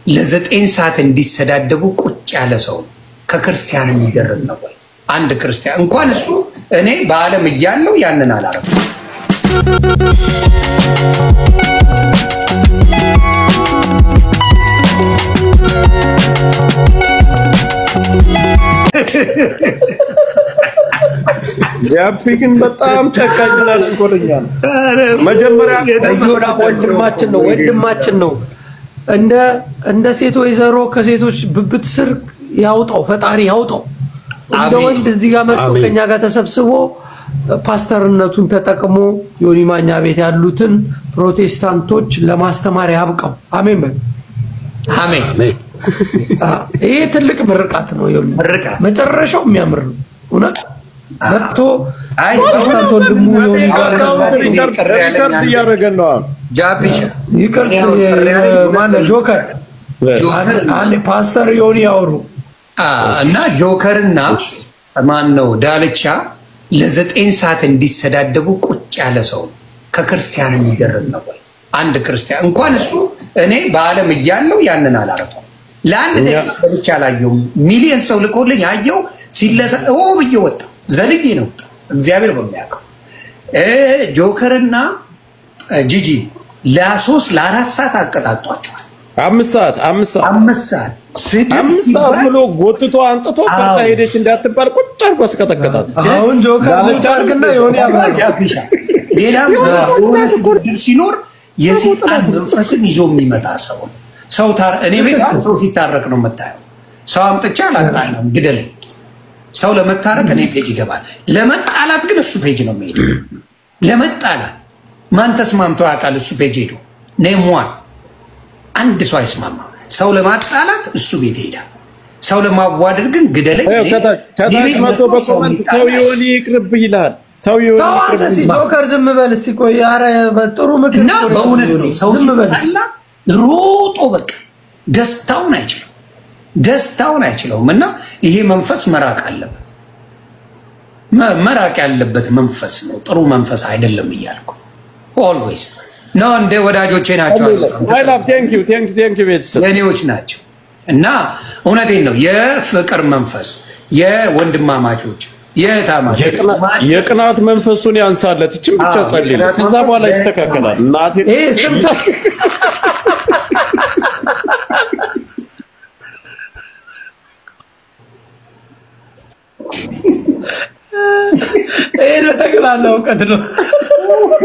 ለ9 ሰዓት እንዲሰዳደቡ ቁጭ ያለ ሰው ከክርስቲያን የሚደረግ ነው ወይ? አንድ ክርስቲያን እንኳን እሱ እኔ በዓለም እያለው ያንን አላረፈም። ያፒክን በጣም ጨካኝና ተንኮለኛ ነው። መጀመሪያ የዮና ወንድማችን ነው። እንደ ሴት ወይዘሮ ከሴቶች ብብት ስር ያውጣው ፈጣሪ ያውጣው። እንደ ወንድ እዚህ ጋር መጥቶ ከኛ ጋር ተሰብስቦ ፓስተርነቱን ተጠቅሞ ዮኒ ማኛ ቤት ያሉትን ፕሮቴስታንቶች ለማስተማር ያብቃው። አሜን በል። አሜን። ይሄ ትልቅ ምርቃት ነው። ዮኒ መጨረሻው የሚያምር ነው። እውነት መጥቶ ፕሮቴስታንት ወንድሙ ዮኒ ጋር ያረገን ነው። ጃፒሽ ይቅር ማነው ጆከር አንድ ፓስተር ዮኒ ያወሩ እና ጆከርና ማን ነው ዳልቻ ለ9 ሰዓት እንዲሰዳደቡ ቁጭ ያለ ሰው ከክርስቲያን የሚደረግ ነው ወይ? አንድ ክርስቲያን እንኳን እሱ እኔ በዓለም እያለው ያንን አላረፈም። ለአንድ ደቂቃ ብቻ አላየሁም። ሚሊዮን ሰው ልኮልኝ አየው ሲለሰ ብዬ ወጣ ዘልጌ ነው ወጣ። እግዚአብሔር በሚያውቀው ጆከርና ጂጂ ለ3 ለ4 ሰዓት አቀጣጧቸዋል። 5 ሰዓት ብሎ ጎትቶ አንጥቶ ፈጣ ሄደች እንዳትባል ቁጭ አድርጎ አስቀጠቀጣት። አሁን ጆከር ሙታርግና ዮኒ አብራጃፒሻ ሌላም ጉድር ሲኖር የሰይጣን መንፈስን ይዞ የሚመጣ ሰው እኔ ቤት ሰው ሲታረቅ ነው የምታየው። ሰው አምጥቻ አላጣለም ግደል ሰው ለመታረቅ እኔ ፔጅ ይገባል። ለመጣላት ግን እሱ ፔጅ ነው የሚሄደው። ለመጣላት ማን ተስማምቶ ያውቃል? እሱ ፔጅ ሄዶ ነይሟል። አንድ ሰው አይስማማ። ሰው ለማጣላት እሱ ቤት ይሄዳል። ሰው ለማዋደድ ግን ግደለኝ ከታች መቶ በኮመንት ተው ዮኒ ይቅርብ ይላል። ተው ዮኒ ይቅርብ ጆከር ዝም በል እስቲ ቆይ። ኧረ በጥሩ ምክር ነው በእውነት ነው። ሰው ሲጣላ ሮጦ በቃ ደስታውን አይችለውም። እና ይሄ መንፈስ መራቅ አለበት። መራቅ ያለበት መንፈስ ነው። ጥሩ መንፈስ አይደለም እያልኩ ኦልዌይስ ነው። እንደ ወዳጆቼ ናቸው። አይ ላቭ ቴንክ ዩ ቤተሰብ ለኔዎች ናቸው። እና እውነቴን ነው። የፍቅር መንፈስ የወንድማማቾች የቅናት መንፈሱን ያንሳለት። እቺም ብቻ ጸልይ፣ ከዛ በኋላ ይስተካከላል። እናቴ ጠቅላላ እውቀት ነው።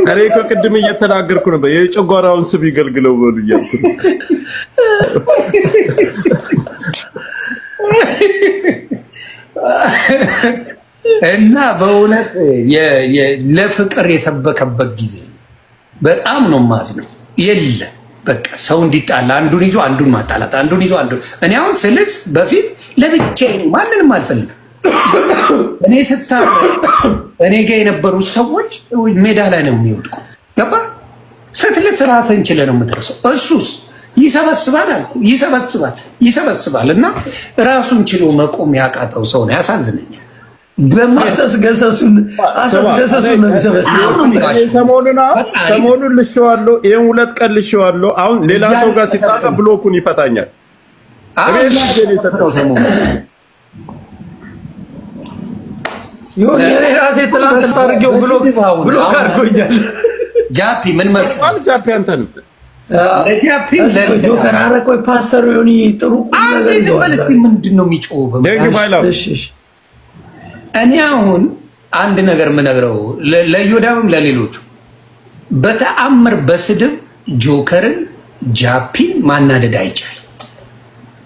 እኔ እኮ ቅድም እየተናገርኩ ነበር የጨጓራውን ስብ ይገልግለው በሉ እያልኩ ነው። እና በእውነት ለፍቅር የሰበከበት ጊዜ በጣም ነው ማዝነው። የለ በቃ ሰው እንዲጣላ አንዱን ይዞ አንዱን ማጣላት አንዱን ይዞ አንዱን እኔ አሁን ስልስ በፊት ለብቻዬ ማንንም አልፈልግም። እኔ እኔ ጋር የነበሩ ሰዎች ሜዳ ላይ ነው የሚወድቁት። ገባ ስትልስ ራስን ችለህ ነው የምትረሳው። እሱስ ይሰበስባል እና ራሱን ችሎ መቆም ያቃተው ሰው ነው። ያሳዝነኛል። በማሰስገሰሱን ነው የሚሰበስበው። ሰሞኑን ልሼዋለሁ። ይሄን 2 ቀን ልሼዋለሁ። አሁን ሌላ ሰው ጋር ሲጣጣ ብሎኩን ይፈታኛል። ዮኒ ራሴ ትላንት ሳርገው ብሎ ካርጎኛል። ጃፒ ምን መስል ጃፒ አንተን ጆከር ኧረ ቆይ ፓስተር ዮኒ ጥሩ ነገር ይዘዋል። እስቲ ምንድነው የሚጮኸው? እኔ አሁን አንድ ነገር የምነግረው ለዮዳብም ለሌሎቹ በተአምር በስድብ ጆከርን ጃፒን ማናደድ አይቻልም።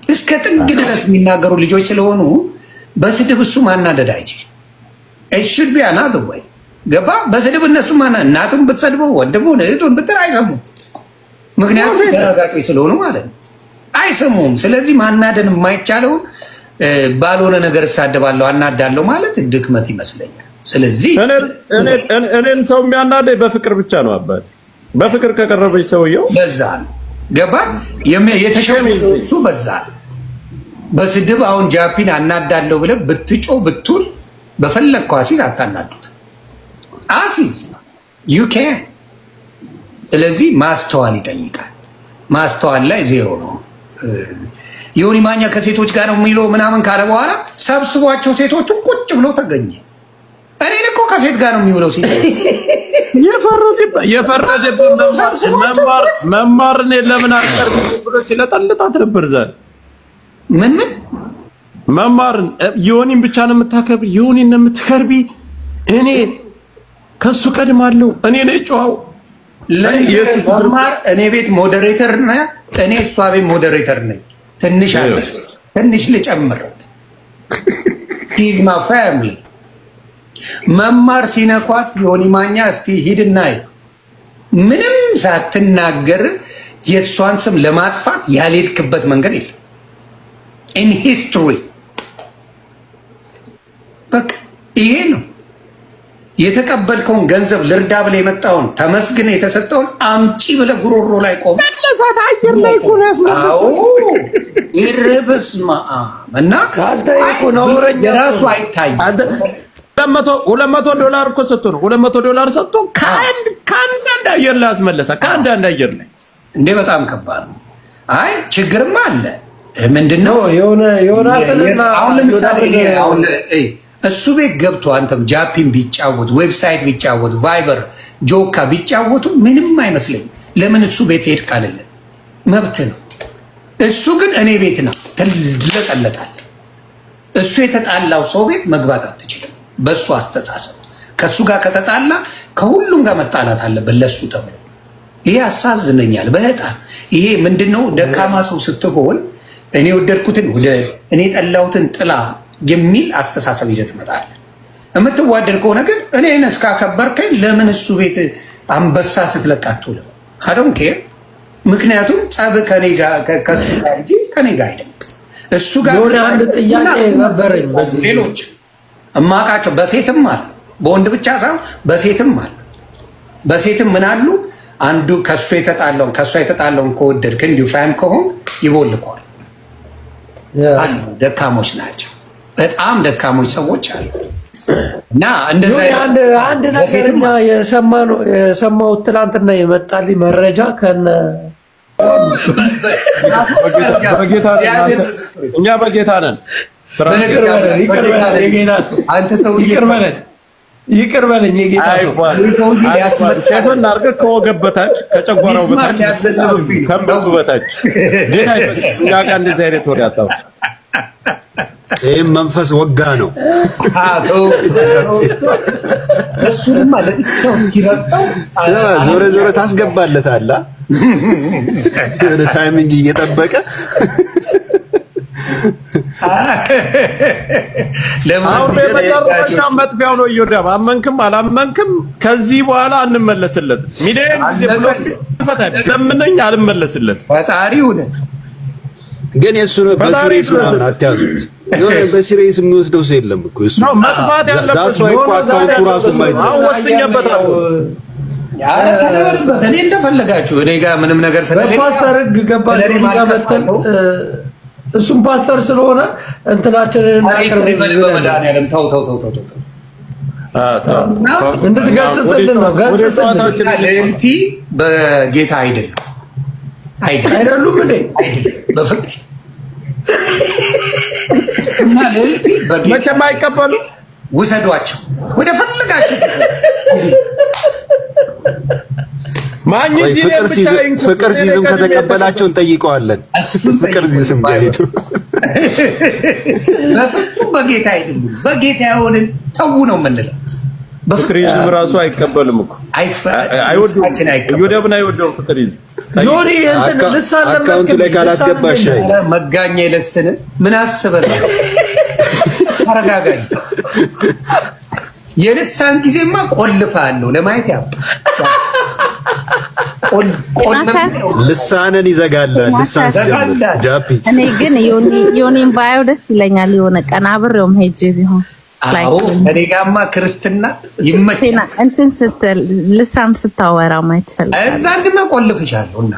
እስከ ጥግ ድረስ የሚናገሩ ልጆች ስለሆኑ በስድብ እሱ ማናደድ አይችልም። እሺ ቢያናት ወይ ገባ በስድብ እነሱ እናቱን ብትሰድበው ወንድሙን እህቱን ብትል አይሰሙም። ምክንያቱም ተረጋጋጭ ስለሆኑ ማለት ነው አይሰሙም። ስለዚህ ማናደን የማይቻለው ባልሆነ ነገር ሳደባለሁ አናዳለሁ ማለት ድክመት ይመስለኛል። ስለዚህ እኔን ሰው የሚያናደኝ በፍቅር ብቻ ነው። አባት በፍቅር ከቀረበች ሰውየው በዛ ነው ገባ የተሸመነው እሱ በዛ በስድብ አሁን ጃፒን አናዳለሁ ብለህ ብትጮ ብትል በፈለግከው አሲዝ አታናዱት። አሲዝ you can ስለዚህ ማስተዋል ይጠይቃል። ማስተዋል ላይ ዜሮ ነው። ዮኒ ማኛ ከሴቶች ጋር ነው የሚለው ምናምን ካለ በኋላ ሰብስቧቸው ሴቶቹን ቁጭ ብሎ ተገኘ። እኔን እኮ ከሴት ጋር ነው የሚውለው ሲል የፈረደበት መማር እኔ ለምን አቀርብ ብሎ ሲለጠልጣት ነበር። ዛሬ ምን መማርን ዮኒን ብቻ ነው የምታከብሪ፣ ዮኒን ነው የምትከርቢ፣ እኔ ከሱ ቀድማለሁ፣ እኔ ነኝ ጨዋው። መማር እኔ ቤት ሞዴሬተር ነህ፣ እኔ እሷ ቤት ሞዴሬተር ነኝ። ትንሽ አለ ትንሽ ልጨምር። ሂዝ ማይ ፋሚሊ። መማር ሲነኳት ዮኒ ማኛ እስቲ ሂድና ምንም ሳትናገር የእሷን ስም ለማጥፋት ያልሄድክበት መንገድ የለም ኢን ሂስትሪ። በቃ ይሄ ነው የተቀበልከውን ገንዘብ ልርዳ ብለህ የመጣውን ተመስግን የተሰጠውን አምጪ ብለህ ጉሮሮ ላይ ቆም ለሳት አየር ላይ እኮ ነው ያስመለሰው። ይርብስማ እና አንተ እኮ ነውረኛ ራሱ አይታይም። $200 እኮ ሰጥቶ ነው $200 ሰጥቶ ከአንድ አየር ላይ አስመለሰ። ከአንድ አየር ላይ እንዴ በጣም ከባድ ነው። አይ ችግርም አለ። ምንድነው ዮናስንና አሁን ለምሳሌ አሁን እሱ ቤት ገብቶ አንተም ጃፒን ቢጫወት ዌብሳይት ቢጫወት ቫይበር ጆካ ቢጫወቱ ምንም አይመስለኝም። ለምን እሱ ቤት ሄድክ አይደለም መብት ነው። እሱ ግን እኔ ቤት ነው ትለቀለጣል። እሱ የተጣላው ሰው ቤት መግባት አትችልም። በሱ አስተሳሰብ ከሱ ጋር ከተጣላ ከሁሉም ጋር መጣላት አለበት ለሱ ተብሎ። ይሄ አሳዝነኛል በጣም። ይሄ ምንድነው ደካማ ሰው ስትሆን እኔ ወደድኩትን ወደ እኔ ጠላሁትን ጥላ የሚል አስተሳሰብ ይዘት መጣል። የምትዋደድ ከሆነ ግን እኔን እስካከበርከኝ ለምን እሱ ቤት አንበሳ ስትለቃቱ ነው? I don't care። ምክንያቱም ጸብ ከኔ ጋር ከሱ ጋር እንጂ ከኔ ጋር አይደለም። እሱ ጋር አንድ ጥያቄ ነበረኝ። ሌሎች እማቃቸው በሴትም አለ በወንድ ብቻ ሳይሆን በሴትም አለ። በሴትም ምን አሉ አንዱ ከሱ የተጣለውን ከወደድክ እንዲሁ ፋን ከሆን ይቦልከዋል አሉ። ደካሞች ናቸው። በጣም ደካሞች ሰዎች አሉ። እና እንደዛ አንድ ነገርኛ የሰማሁት ትናንትና የመጣልኝ መረጃ ከነ እኛ በጌታ ነን። አንተ ሰው ይቅር በለኝ የጌታ ሰው ያስመጣውን አድርገህ ከወገብ በታች ከጨጓራው በታች ከብዙ በታች ጌታ እኛ ጋር እንደዚህ አይነት ወሬ አጣው። ይሄም መንፈስ ወጋ ነው። እሱንም ማለት ነው ይረጣው ዞረ ታስገባለታለህ ታይሚንግ እየጠበቀ ለማንኛውም መጥፊያው ነው ይወዳብ። አመንክም አላመንክም ከዚህ በኋላ አንመለስለት። ሚዲያም ፈታ ለምንኝ አልመለስለት። ፈጣሪው ነው ግን የሱ ነው በሲሪየስ ነው አትያዙት። የሆነ በሲሪየስ የሚወስደው ሰው የለም እኮ እሱ ነው መጥፋት ያለበት። ዳስ ወይ እኮ አካውንቱ ራሱ ማይዘው ወስኛበታለሁ። ያለ ተለበለበት እኔ እንደፈለጋችሁ እኔ ጋር ምንም ነገር ስለሌለ ፓስተር ህግ ገባል ሊጋመተን እሱም ፓስተር ስለሆነ እንትናችንን እናቀርብ በመድኃኒዓለም ተው እንድትገጽጽልን ነው። ገጽጽልን ልዕልቲ በጌታ አይደሉም እንዴ? በፍቅር እና ልዕልቲ መቼም አይቀበሉ። ውሰዷቸው ወደ ፈለጋችሁ። ፍቅር ሲዝም ከተቀበላቸው እንጠይቀዋለን። ፍቅር ሲዝም ጋይዱ በፍጹም በጌታ አይደሉም። በጌታ የሆነን ተው ነው የምንለው። ፍቅር ይዝም ራሱ አይቀበልም እኮ አይወዱም። ይወደብና አይወደው ፍቅር ይዝ ዮኒ እንትን ልሳን አካውንቱ ላይ ካላስገባሽ መጋኛ ይለስን ምን አስበህ አረጋጋኝ። የልሳን ጊዜማ ቆልፋለሁ ለማየት ያው ልሳንን ይዘጋል። ልሳን ሲጀምር ጃፒ እኔ ግን ዮኒን ባየው ደስ ይለኛል። የሆነ ቀን አብሬውም ሄጄ ቢሆን አዎ እኔ ጋርማ ክርስትና ይመችና እንትን ስትል ልሳን ስታወራ ማየት ፈልጋለሁ። እዛ እንደማ ቆልፍሻለሁ እና